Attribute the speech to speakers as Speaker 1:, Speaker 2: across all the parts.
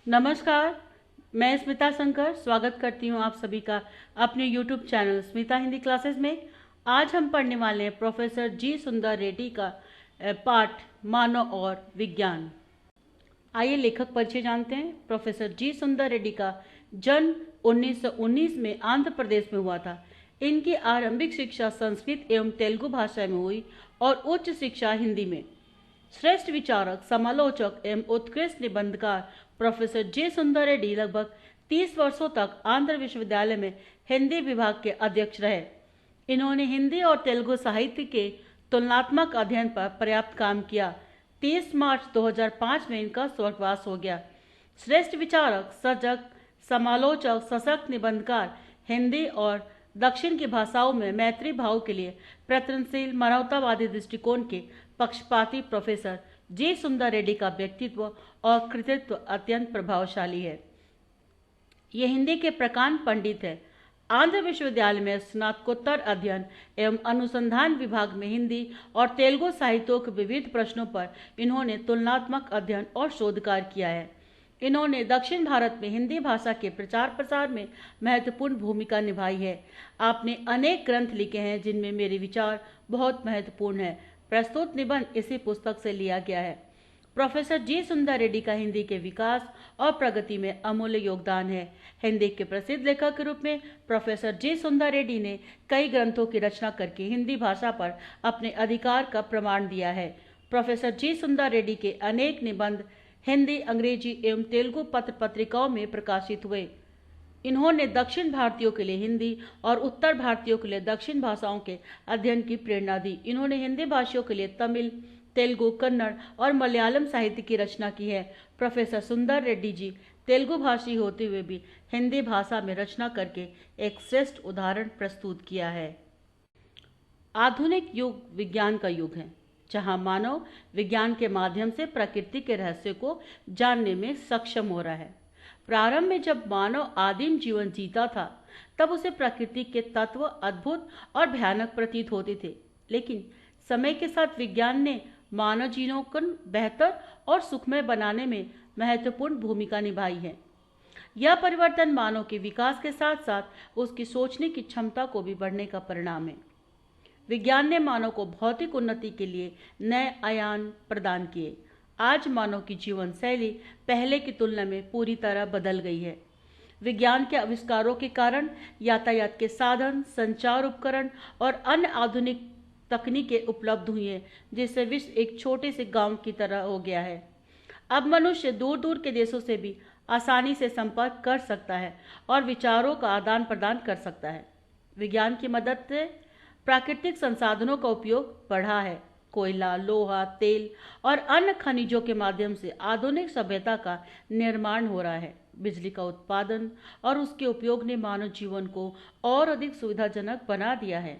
Speaker 1: नमस्कार। मैं स्मिता शंकर स्वागत करती हूँ आप सभी का अपने YouTube channel Smita Hindi classes में। आज हम पढ़ने वाले हैं प्रोफेसर जी सुंदर रेड्डी का पाठ मानव और विज्ञान। आइए लेखक परिचय जानते हैं। प्रोफेसर जी सुंदर रेड्डी का जन्म 1919 में आंध्र प्रदेश में हुआ था। इनकी आरंभिक शिक्षा संस्कृत एवं तेलुगु भाषा में हुई और उच्च शिक्षा हिंदी में। श्रेष्ठ विचारक, समालोचक एवं उत्कृष्ट निबंधकार प्रोफेसर जे सुंदर रेड्डी लगभग 30 वर्षों तक आंध्र विश्वविद्यालय में हिंदी विभाग के अध्यक्ष रहे। इन्होंने हिंदी और तेलुगु साहित्य के तुलनात्मक अध्ययन पर पर्याप्त काम किया। 30 मार्च 2005 में इनका स्वर्गवास हो गया। श्रेष्ठ विचारक, सजग, समालोचक, सशक्त निबंधकार, हिंदी और दक्षिण की भाषाओं में मैत्री भाव के लिए प्रयत्नशील, मानवतावादी दृष्टिकोण के पक्षपाती प्रोफेसर जी सुंदर रेड्डी का व्यक्तित्व और कृतित्व अत्यंत प्रभावशाली है। ये हिंदी के प्रकांड पंडित है। आंध्र विश्वविद्यालय में स्नातकोत्तर अध्ययन एवं अनुसंधान विभाग में हिंदी और तेलुगु साहित्यों के विविध प्रश्नों पर इन्होंने तुलनात्मक अध्ययन और शोध कार्य किया है। इन्होंने दक्षिण भारत में हिंदी भाषा के प्रचार प्रसार में महत्वपूर्ण भूमिका निभाई है। आपने अनेक ग्रंथ लिखे हैं जिनमें मेरे विचार बहुत महत्वपूर्ण है। प्रस्तुत निबंध इसी पुस्तक से लिया गया है। प्रोफेसर जी सुंदर रेड्डी का हिंदी के विकास और प्रगति में अमूल्य योगदान है। हिंदी के प्रसिद्ध लेखक के रूप में प्रोफेसर जी सुंदर रेड्डी ने कई ग्रंथों की रचना करके हिंदी भाषा पर अपने अधिकार का प्रमाण दिया है। प्रोफेसर जी सुंदर रेड्डी के अनेक निबंध हिंदी, अंग्रेजी एवं तेलुगु पत्र पत्रिकाओं में प्रकाशित हुए। इन्होंने दक्षिण भारतीयों के लिए हिंदी और उत्तर भारतीयों के लिए दक्षिण भाषाओं के अध्ययन की प्रेरणा दी। इन्होंने हिंदी भाषियों के लिए तमिल, तेलुगु, कन्नड़ और मलयालम साहित्य की रचना की है। प्रोफेसर सुंदर रेड्डी जी तेलुगु भाषी होते हुए भी हिंदी भाषा में रचना करके एक श्रेष्ठ उदाहरण प्रस्तुत किया है। आधुनिक युग विज्ञान का युग है, जहां मानव विज्ञान के माध्यम से प्रकृति के रहस्य को जानने में सक्षम हो रहा है। प्रारंभ में जब मानव आदिम जीवन जीता था, तब उसे प्रकृति के तत्व अद्भुत और भयानक प्रतीत होते थे। लेकिन समय के साथ विज्ञान ने मानव जीवन को बेहतर और सुखमय बनाने में महत्वपूर्ण भूमिका निभाई है। यह परिवर्तन मानव के विकास के साथ साथ उसकी सोचने की क्षमता को भी बढ़ने का परिणाम है। विज्ञान ने मानव को भौतिक उन्नति के लिए नए आयाम प्रदान किए। आज मानव की जीवन शैली पहले की तुलना में पूरी तरह बदल गई है। विज्ञान के आविष्कारों के कारण यातायात के साधन, संचार उपकरण और अन्य आधुनिक तकनीकें उपलब्ध हुई हैं, जिससे विश्व एक छोटे से गांव की तरह हो गया है। अब मनुष्य दूर दूर के देशों से भी आसानी से संपर्क कर सकता है और विचारों का आदान प्रदान कर सकता है। विज्ञान की मदद से प्राकृतिक संसाधनों का उपयोग बढ़ा है। कोयला, लोहा, तेल और अन्य खनिजों के माध्यम से आधुनिक सभ्यता का निर्माण हो रहा है। बिजली का उत्पादन और उसके उपयोग ने मानव जीवन को और अधिक सुविधाजनक बना दिया है।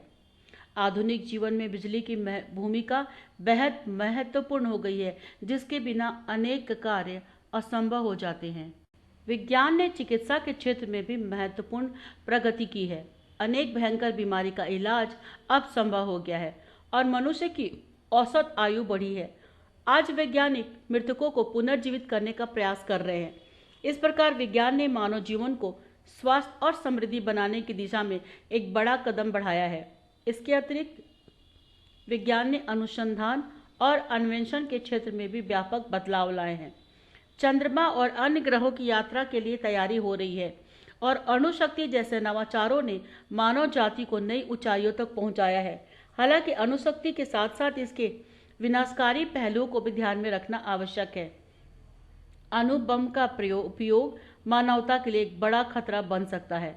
Speaker 1: आधुनिक जीवन में बिजली की भूमिका बेहद महत्वपूर्ण हो गई है, जिसके बिना अनेक कार्य असंभव हो जाते हैं। विज्ञान ने चिकित्सा के क्षेत्र में भी महत्वपूर्ण प्रगति की है। अनेक भयंकर बीमारी का इलाज अब संभव हो गया है और मनुष्य की औसत आयु बढ़ी है। आज वैज्ञानिक मृतकों को पुनर्जीवित करने का प्रयास कर रहे हैं। इस प्रकार विज्ञान ने मानव जीवन को स्वास्थ्य और समृद्धि बनाने की दिशा में एक बड़ा कदम बढ़ाया है। इसके अतिरिक्त विज्ञान ने अनुसंधान और अन्वेषण के क्षेत्र में भी व्यापक बदलाव लाए हैं। चंद्रमा और अन्य ग्रहों की यात्रा के लिए तैयारी हो रही है और अणुशक्ति जैसे नवाचारों ने मानव जाति को नई ऊंचाइयों तक पहुंचाया है। हालांकि अणुशक्ति के साथ साथ इसके विनाशकारी पहलुओं को भी ध्यान में रखना आवश्यक है। अणु बम का उपयोग मानवता के लिए एक बड़ा खतरा बन सकता है।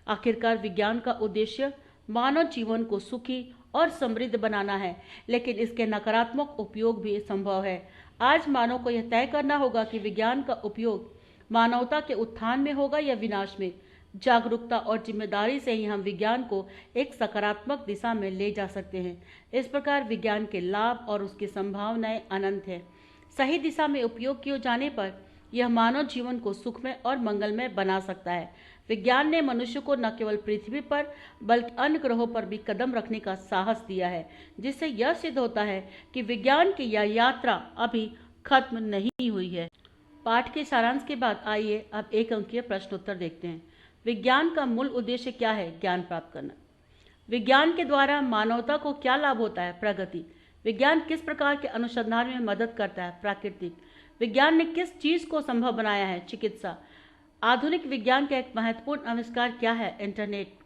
Speaker 1: आखिरकार विज्ञान का उद्देश्य मानव जीवन को सुखी और समृद्ध बनाना है, लेकिन इसके नकारात्मक उपयोग भी संभव है। आज मानव को यह तय करना होगा कि विज्ञान का उपयोग मानवता के उत्थान में होगा या विनाश में। जागरूकता और जिम्मेदारी से ही हम विज्ञान को एक सकारात्मक दिशा में ले जा सकते हैं। इस प्रकार विज्ञान के लाभ और उसकी संभावनाएं अनंत है। सही दिशा में उपयोग किए जाने पर यह मानव जीवन को सुखमय और मंगलमय बना सकता है। विज्ञान ने मनुष्य को न केवल पृथ्वी पर बल्कि अन्य ग्रहों पर भी कदम रखने का साहस दिया है, जिससे यह सिद्ध होता है कि विज्ञान की यह यात्रा अभी खत्म नहीं हुई है। पाठ के सारांश के बाद आइए अब एक अंकीय प्रश्नोत्तर देखते हैं। विज्ञान का मूल उद्देश्य क्या है? ज्ञान प्राप्त करना। विज्ञान के द्वारा मानवता को क्या लाभ होता है? प्रगति। विज्ञान किस प्रकार के अनुसंधान में मदद करता है? प्राकृतिक। विज्ञान ने किस चीज को संभव बनाया है? चिकित्सा। आधुनिक विज्ञान का एक महत्वपूर्ण आविष्कार क्या है? इंटरनेट।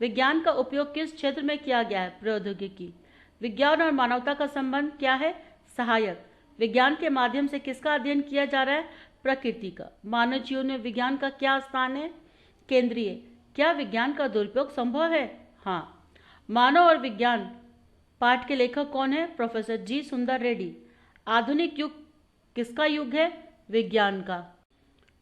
Speaker 1: विज्ञान का उपयोग किस क्षेत्र में किया गया है? प्रौद्योगिकी। विज्ञान और मानवता का संबंध क्या है? सहायक। विज्ञान के माध्यम से किसका अध्ययन किया जा रहा है? प्रकृति का। मानव जीवन में विज्ञान का क्या स्थान है? केंद्रीय। क्या विज्ञान का दुरुपयोग संभव है? हाँ। मानव और विज्ञान पाठ के लेखक कौन है? प्रोफेसर जी सुंदर रेड्डी। आधुनिक युग किसका युग है? विज्ञान का।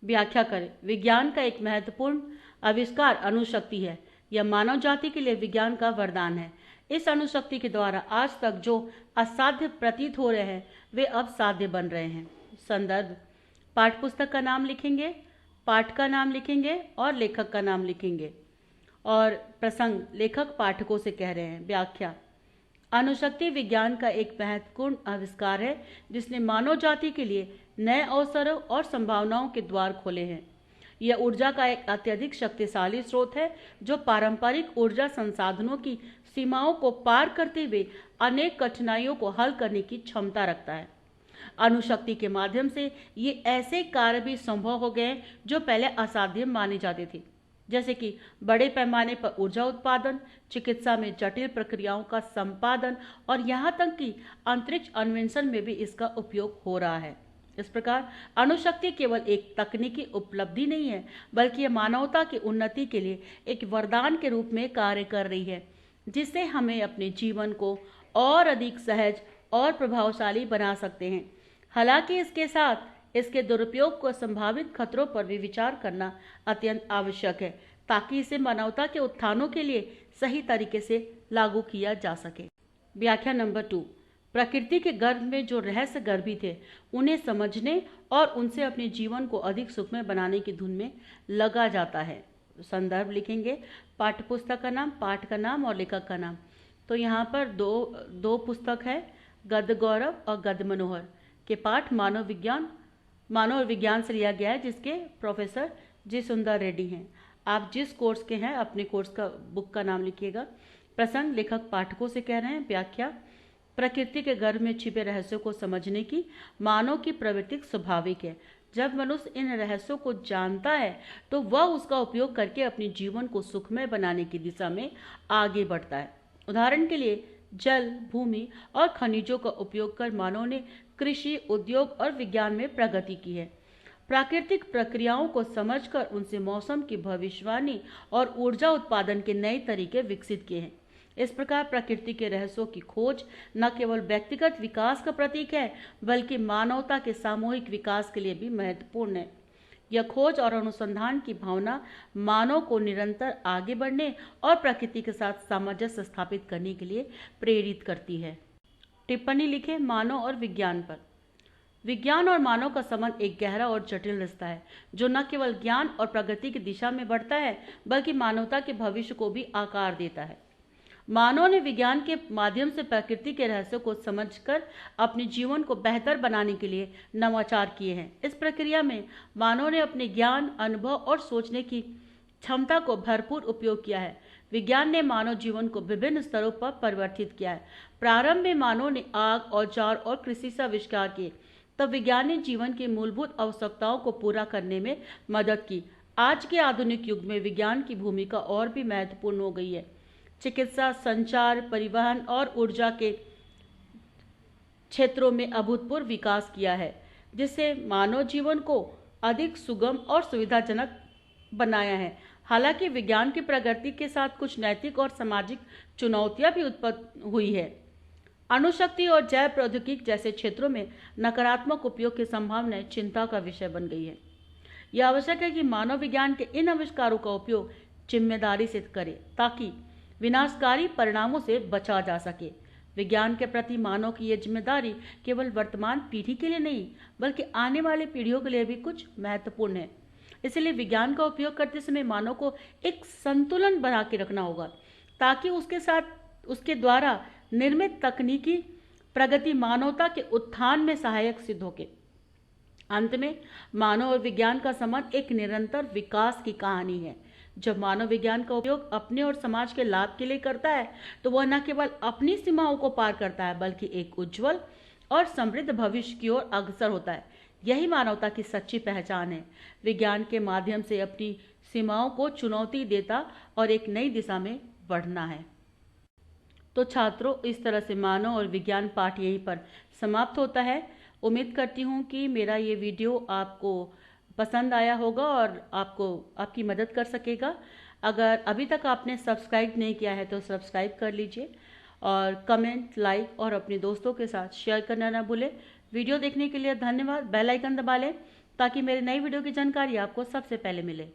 Speaker 1: व्याख्या करें। विज्ञान का एक महत्वपूर्ण आविष्कार अणुशक्ति है। यह मानव जाति के लिए विज्ञान का वरदान है। इस अणुशक्ति के द्वारा आज तक जो असाध्य प्रतीत हो रहे हैं वे अब साध्य बन रहे हैं। संदर्भ। पाठ्य पुस्तक का नाम लिखेंगे, पाठ का नाम लिखेंगे और लेखक का नाम लिखेंगे। और प्रसंग लेखक पाठकों से कह रहे हैं। व्याख्या। अणुशक्ति विज्ञान का एक महत्वपूर्ण आविष्कार है जिसने मानव जाति के लिए नए अवसरों और संभावनाओं के द्वार खोले हैं। यह ऊर्जा का एक अत्यधिक शक्तिशाली स्रोत है जो पारंपरिक ऊर्जा संसाधनों की सीमाओं को पार करते हुए अनेक कठिनाइयों को हल करने की क्षमता रखता है। अणुशक्ति के माध्यम से ये ऐसे कार्य भी संभव हो गए जो पहले असाध्य माने जाते थे, जैसे कि बड़े पैमाने पर ऊर्जा उत्पादन, चिकित्सा में जटिल प्रक्रियाओं का संपादन और यहाँ तक कि अंतरिक्ष अन्वेषण में भी इसका उपयोग हो रहा है। इस प्रकार अणुशक्ति केवल एक तकनीकी उपलब्धि नहीं है, बल्कि यह मानवता की उन्नति के लिए एक वरदान के रूप में कार्य कर रही है, जिससे हमें अपने जीवन को और अधिक सहज और प्रभावशाली बना सकते हैं। हालांकि इसके साथ इसके दुरुपयोग को संभावित खतरों पर भी विचार करना अत्यंत आवश्यक है, ताकि इसे मानवता के उत्थानों के लिए सही तरीके से लागू किया जा सके। व्याख्या नंबर 2। प्रकृति के गर्भ में जो रहस्य गर्भित थे उन्हें समझने और उनसे अपने जीवन को अधिक सुखमय बनाने की धुन में लगा जाता है। संदर्भ लिखेंगे, पाठ्यपुस्तक का नाम, पाठ का नाम और लेखक का नाम। तो यहाँ पर दो पुस्तक है, गद्य गौरव और गद्य मनोहर के पाठ मानव और विज्ञान से लिया गया है, जिसके प्रोफेसर जी सुंदर रेड्डी हैं। आप जिस कोर्स के हैं अपने कोर्स का बुक का नाम लिखिएगा। प्रसंग लेखक पाठकों से कह रहे हैं। व्याख्या। प्रकृति के गर्भ में छिपे रहस्यों को समझने की मानव की प्रवृत्ति स्वाभाविक है। जब मनुष्य इन रहस्यों को जानता है तो वह उसका उपयोग करके अपने जीवन को सुखमय बनाने की दिशा में आगे बढ़ता है। उदाहरण के लिए जल, भूमि और खनिजों का उपयोग कर मानव ने कृषि, उद्योग और विज्ञान में प्रगति की है। प्राकृतिक प्रक्रियाओं को समझकर उनसे मौसम की भविष्यवाणी और ऊर्जा उत्पादन के नए तरीके विकसित किए हैं। इस प्रकार प्रकृति के रहस्यों की खोज न केवल व्यक्तिगत विकास का प्रतीक है, बल्कि मानवता के सामूहिक विकास के लिए भी महत्वपूर्ण है। यह खोज और अनुसंधान की भावना मानव को निरंतर आगे बढ़ने और प्रकृति के साथ सामंजस्य स्थापित करने के लिए प्रेरित करती है। टिप्पणी लिखें। मानव और विज्ञान पर। विज्ञान और मानव का संबंध एक गहरा और जटिल रिश्ता है, जो न केवल ज्ञान और प्रगति की दिशा में बढ़ता है, बल्कि मानवता के भविष्य को भी आकार देता है। मानव ने विज्ञान के माध्यम से प्रकृति के रहस्यों को समझकर अपने जीवन को बेहतर बनाने के लिए नवाचार किए हैं। इस प्रक्रिया में मानव ने अपने ज्ञान, अनुभव और सोचने की क्षमता को भरपूर उपयोग किया है। विज्ञान ने मानव जीवन को विभिन्न स्तरों पर परिवर्तित किया है। प्रारंभ में मानव ने आग, औजार और कृषि से आविष्कार किए, तब विज्ञान ने जीवन की मूलभूत आवश्यकताओं को पूरा करने में मदद की। आज के आधुनिक युग में विज्ञान की भूमिका और भी महत्वपूर्ण हो गई है। चिकित्सा, संचार, परिवहन और ऊर्जा के क्षेत्रों में अभूतपूर्व विकास किया है, जिससे मानव जीवन को अधिक सुगम और सुविधाजनक बनाया है। हालांकि विज्ञान की प्रगति के साथ कुछ नैतिक और सामाजिक चुनौतियां भी उत्पन्न हुई है। अणुशक्ति और जैव प्रौद्योगिकी जैसे क्षेत्रों में नकारात्मक उपयोग की संभावनाएं चिंता का विषय बन गई है। यह आवश्यक है कि मानव विज्ञान के इन आविष्कारों का उपयोग जिम्मेदारी से करे, ताकि विनाशकारी परिणामों से बचा जा सके। विज्ञान के प्रति मानव की यह जिम्मेदारी केवल वर्तमान पीढ़ी के लिए नहीं, बल्कि आने वाली पीढ़ियों के लिए भी कुछ महत्वपूर्ण है। इसलिए विज्ञान का उपयोग करते समय मानव को एक संतुलन बना के रखना होगा, ताकि उसके द्वारा निर्मित तकनीकी प्रगति मानवता के उत्थान में सहायक सिद्ध होके। अंत में मानव और विज्ञान का संबंध एक निरंतर विकास की कहानी है। जब मानव विज्ञान का उपयोग अपने और समाज के लाभ के लिए करता है तो वह न केवल अपनी सीमाओं को पार करता है बल्कि एक उज्जवल और समृद्ध भविष्य की ओर अग्रसर होता है। यही मानवता की सच्ची पहचान है, विज्ञान के माध्यम से अपनी सीमाओं को चुनौती देता और एक नई दिशा में बढ़ना है। तो छात्रों, इस तरह से मानव और विज्ञान पाठ यहीं पर समाप्त होता है। उम्मीद करती हूँ कि मेरा ये वीडियो आपको पसंद आया होगा और आपको आपकी मदद कर सकेगा। अगर अभी तक आपने सब्सक्राइब नहीं किया है तो सब्सक्राइब कर लीजिए और कमेंट, लाइक और अपने दोस्तों के साथ शेयर करना ना भूलें। वीडियो देखने के लिए धन्यवाद। बेल आइकन दबा लें ताकि मेरे नई वीडियो की जानकारी आपको सबसे पहले मिले।